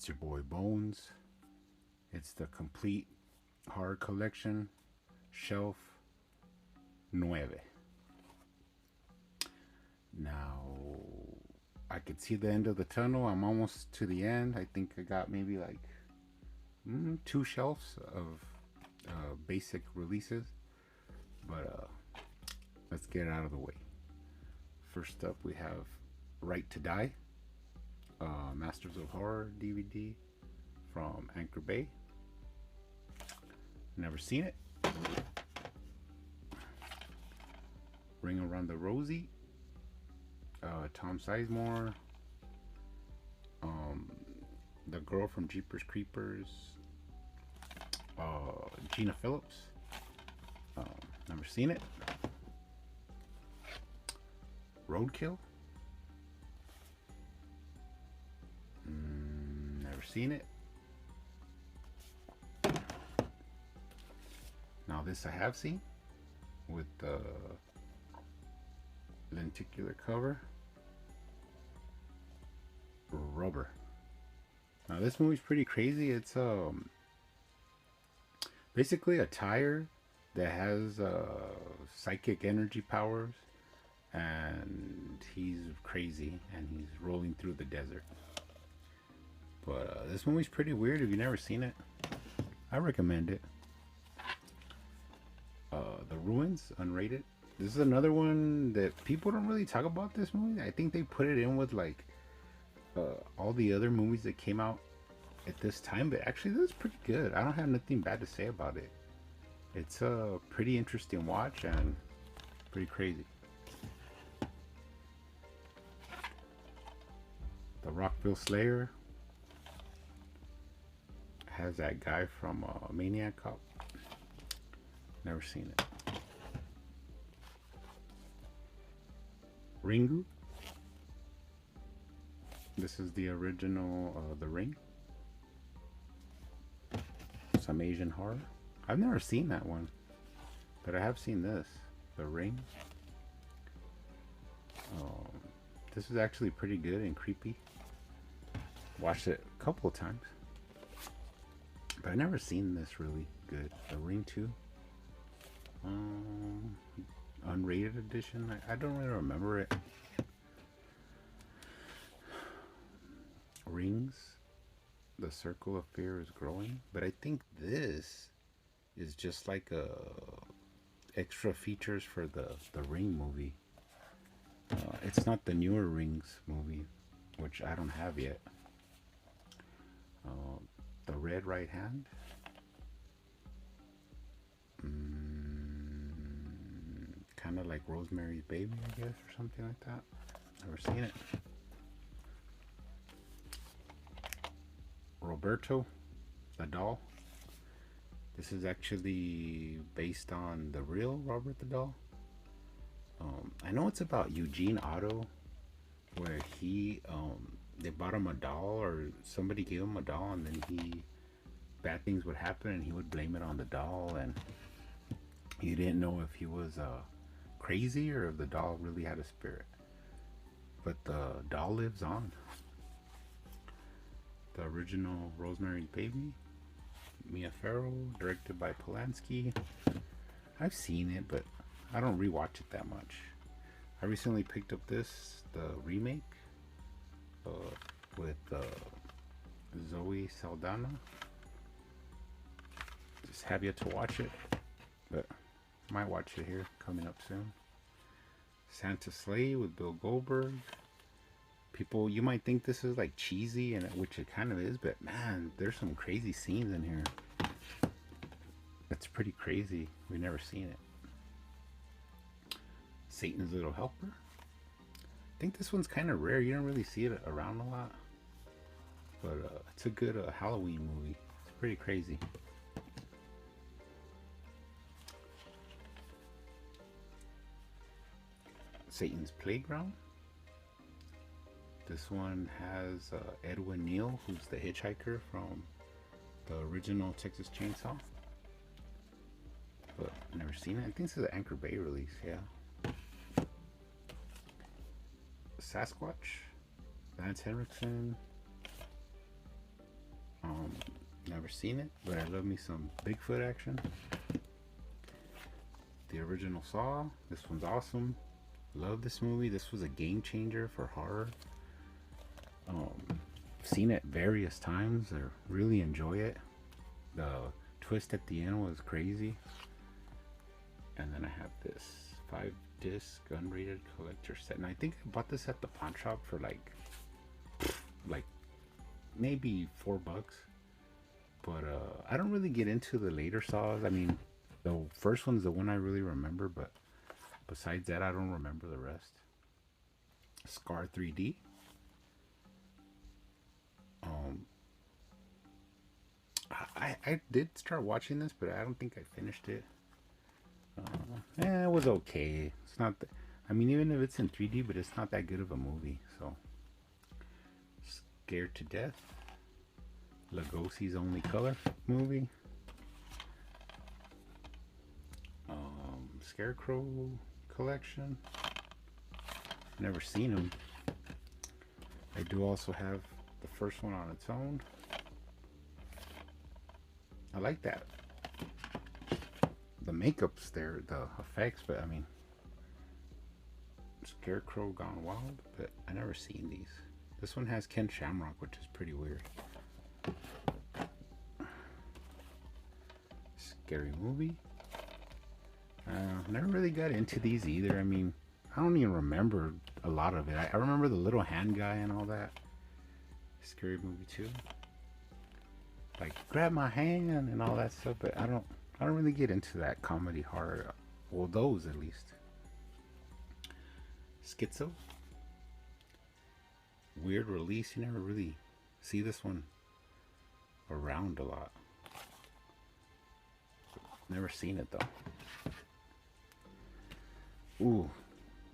It's your boy Bones. It's the complete horror collection, Shelf Nueve. Now, I could see the end of the tunnel. I'm almost to the end. I think I got maybe like two shelves of basic releases. But let's get it out of the way. First up, we have Right to Die, Masters of Horror DVD from Anchor Bay. Never seen it. Ring Around the Rosie, Tom Sizemore, the girl from Jeepers Creepers, Gina Phillips. Never seen it. Roadkill. Never seen it. Now this I have seen with the lenticular cover. Rubber. Now this movie's pretty crazy. It's basically a tire that has psychic energy powers, and he's crazy and he's rolling through the desert. But this movie's pretty weird. If you've never seen it, I recommend it. The Ruins, unrated. This is another one that people don't really talk about. This movie, I think they put it in with like all the other movies that came out at this time, but actually this is pretty good. I don't have nothing bad to say about it. It's a pretty interesting watch and pretty crazy. The Rockville Slayer has that guy from Maniac Cop. Never seen it. Ringu. This is the original The Ring. Some Asian horror. I've never seen that one, but I have seen this, The Ring. This is actually pretty good and creepy. Watched it a couple of times, but I've never seen this really good. The Ring 2. Unrated edition. I don't really remember it. Rings. The Circle of Fear is Growing. But I think this is just like a extra features for the Ring movie. It's not the newer Rings movie, which I don't have yet. The Red Right Hand. Kind of like Rosemary's Baby, I guess, or something like that. Never seen it. Roberto, the doll. This is actually based on the real Robert the Doll. I know it's about Eugene Otto, where he they bought him a doll, or somebody gave him a doll, and then bad things would happen, and he would blame it on the doll, and he didn't know if he was crazy or if the doll really had a spirit. But the doll lives on. The original Rosemary's Baby, Mia Farrow, directed by Polanski. I've seen it, but I don't rewatch it that much. I recently picked up the remake with Zoe Saldana. Just have yet to watch it, but might watch it here coming up soon. Santa Sleigh with Bill Goldberg. People, you might think this is like cheesy, and which it kind of is, but man, there's some crazy scenes in here. That's pretty crazy. We've never seen it. Satan's Little Helper. I think this one's kind of rare. You don't really see it around a lot, but it's a good Halloween movie. It's pretty crazy. Satan's Playground. This one has Edwin Neal, who's the hitchhiker from the original Texas Chainsaw. But I've never seen it. I think this is an Anchor Bay release, yeah. Sasquatch, Lance Henriksen, Never seen it, but I love me some Bigfoot action. The original Saw. This one's awesome. Love this movie. This was a game changer for horror. Seen it various times. I really enjoy it. The twist at the end was crazy. And then I have this 5-disc unrated collector set, and I think I bought this at the pawn shop for like maybe $4. But I don't really get into the later Saws. I mean, the first one's the one I really remember, but besides that, I don't remember the rest. Scar 3D. I did start watching this, but I don't think I finished it. It was okay. It's not. I mean, even if it's in 3D, but it's not that good of a movie. So, Scared to Death. Lugosi's Only Color movie. Scarecrow collection. Never seen them. I do also have the first one on its own. I like that. The makeup's there, the effects, but I mean, Scarecrow Gone Wild, but I never seen these. This one has Ken Shamrock, which is pretty weird. Scary Movie. Never really got into these either. I mean, I don't even remember a lot of it. I remember the little hand guy and all that. Scary Movie 2. Like, grab my hand and all that stuff, but I don't really get into that comedy horror. Well, those at least. Schizo. Weird release. You never really see this one around a lot. Never seen it though. Ooh,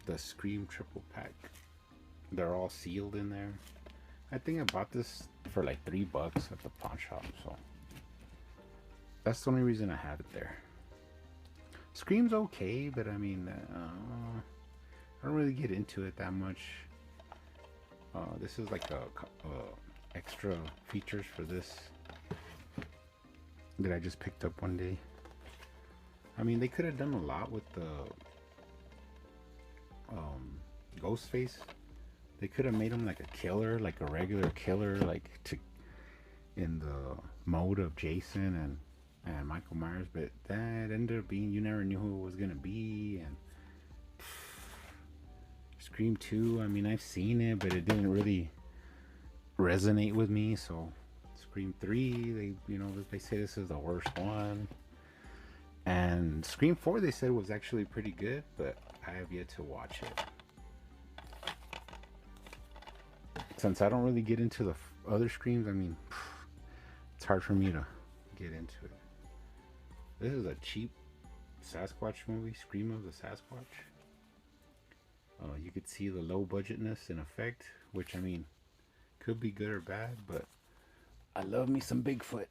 the Scream triple pack. They're all sealed in there. I think I bought this for like $3 at the pawn shop, so that's the only reason I have it there. Scream's okay, but I mean, I don't really get into it that much. This is like a extra features for this that I just picked up one day. I mean, they could have done a lot with the Ghostface. They could have made him like a killer, like a regular killer, like in the mode of Jason and Michael Myers, but that ended up being, you never knew who it was gonna be. And Scream 2, I mean, I've seen it, but it didn't really resonate with me. So Scream 3, they say this is the worst one. And Scream 4, they said was actually pretty good, but I have yet to watch it. Since I don't really get into the other Screams, I mean, it's hard for me to get into it. This is a cheap Sasquatch movie, Scream of the Sasquatch. You could see the low budgetness in effect, which I mean, could be good or bad, but I love me some Bigfoot.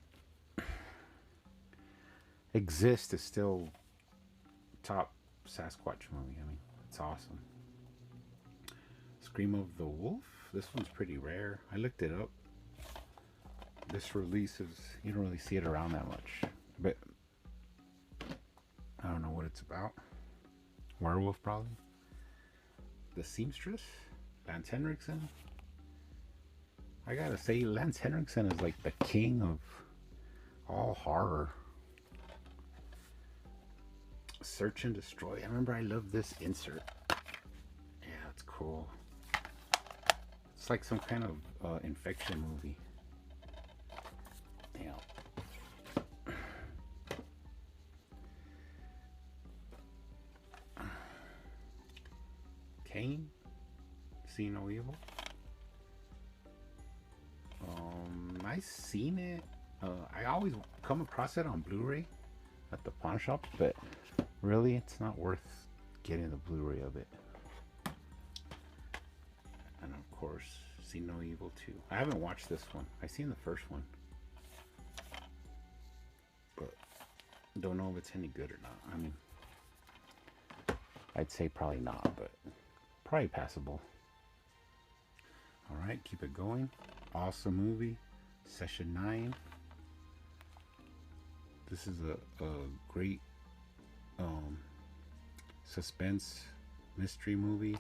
Exist is still top Sasquatch movie. I mean, it's awesome. Scream of the Wolf. This one's pretty rare. I looked it up. This release is, you don't really see it around that much, but I don't know what it's about. Werewolf, probably. The Seamstress, Lance Henriksen. I gotta say, Lance Henriksen is like the king of all horror. Search and Destroy. I remember I loved this insert. Yeah, it's cool. It's like some kind of infection movie. Yeah. Kane, See No Evil. I've seen it. I always come across it on Blu-ray at the pawn shop, but really, it's not worth getting the Blu-ray of it. And of course, See No Evil 2. I haven't watched this one. I've seen the first one, but don't know if it's any good or not. I mean, I'd say probably not, but probably passable. Alright, keep it going. Awesome movie. Session 9. This is a great um, suspense mystery movie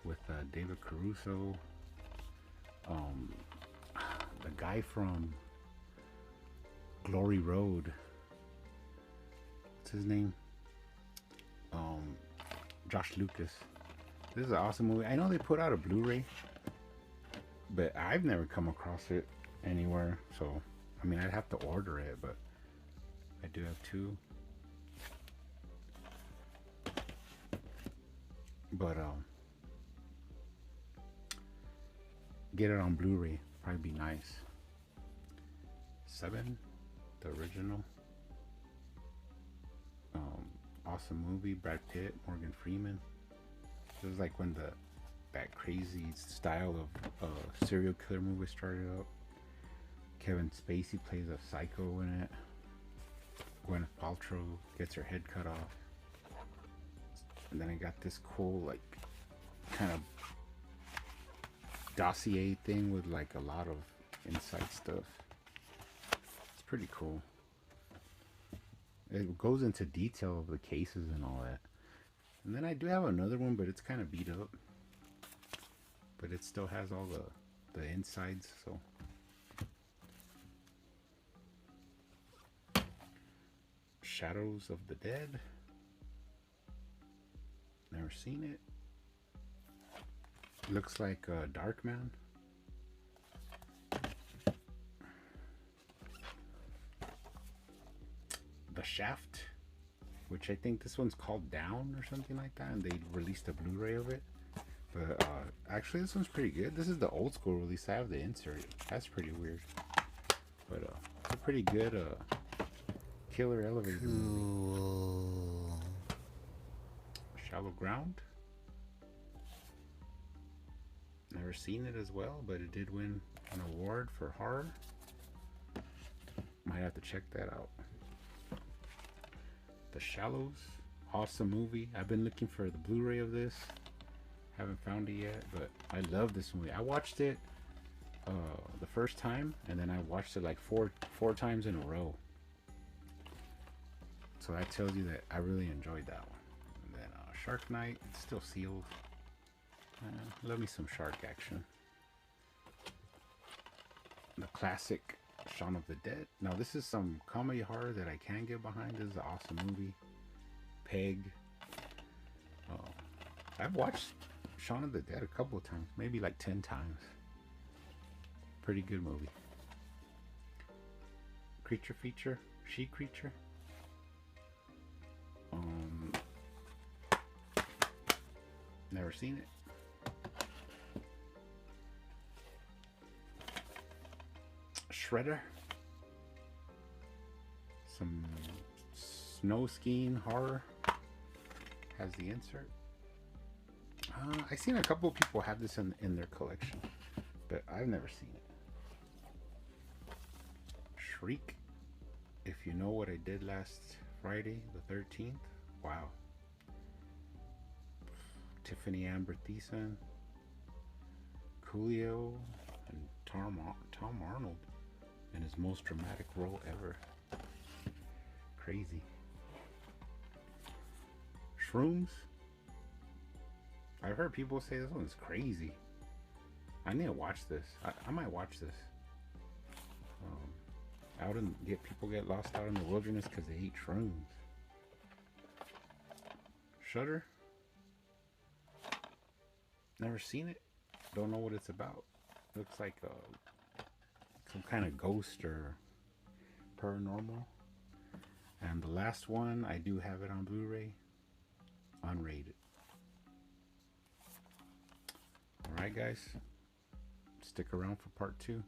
with David Caruso, um, the guy from Glory Road. What's his name? Josh Lucas. This is an awesome movie. I know they put out a Blu-ray, but I've never come across it anywhere. So, I mean, I'd have to order it, but I do have two. But get it on Blu-ray. Probably be nice. Seven, the original. Awesome movie. Brad Pitt, Morgan Freeman. This is like when that crazy style of serial killer movie started up. Kevin Spacey plays a psycho in it. Gwyneth Paltrow gets her head cut off. And then I got this cool, like, kind of dossier thing with like a lot of inside stuff. It's pretty cool. It goes into detail of the cases and all that. And then I do have another one, but it's kind of beat up. But it still has all the insides, so. Shadows of the Dead. Never seen it. Looks like Darkman. The Shaft, which I think this one's called Down or something like that, and they released a Blu-ray of it. But actually this one's pretty good. This is the old school release. I have the insert. That's pretty weird. But it's a pretty good killer elevator movie. Shallow Ground. Never seen it as well, but it did win an award for horror. Might have to check that out. The Shallows, awesome movie. I've been looking for the Blu-ray of this. Haven't found it yet, but I love this movie. I watched it the first time, and then I watched it like four times in a row. So that tells you that I really enjoyed that one. And then Shark Night, it's still sealed. Love me some shark action. The classic Shaun of the Dead. Now this is some comedy horror that I can get behind. This is an awesome movie. Peg. I've watched Shaun of the Dead a couple of times, maybe like 10 times. Pretty good movie. Creature Feature. She Creature. Never seen it. Shredder. Some snow skiing horror. Has the insert. I've seen a couple of people have this in their collection, but I've never seen it. Shriek. If You Know What I Did Last Friday, the 13th. Wow. Tiffany Amber Thiessen, Coolio, and Tom Arnold in his most dramatic role ever. Crazy. Shrooms. I've heard people say this one's crazy. I need to watch this. I might watch this. People get lost out in the wilderness because they eat shrooms. Shudder. Never seen it. Don't know what it's about. Looks like some kind of ghost or paranormal. And the last one, I do have it on Blu-ray. Unrated. Alright guys. Stick around for part 2.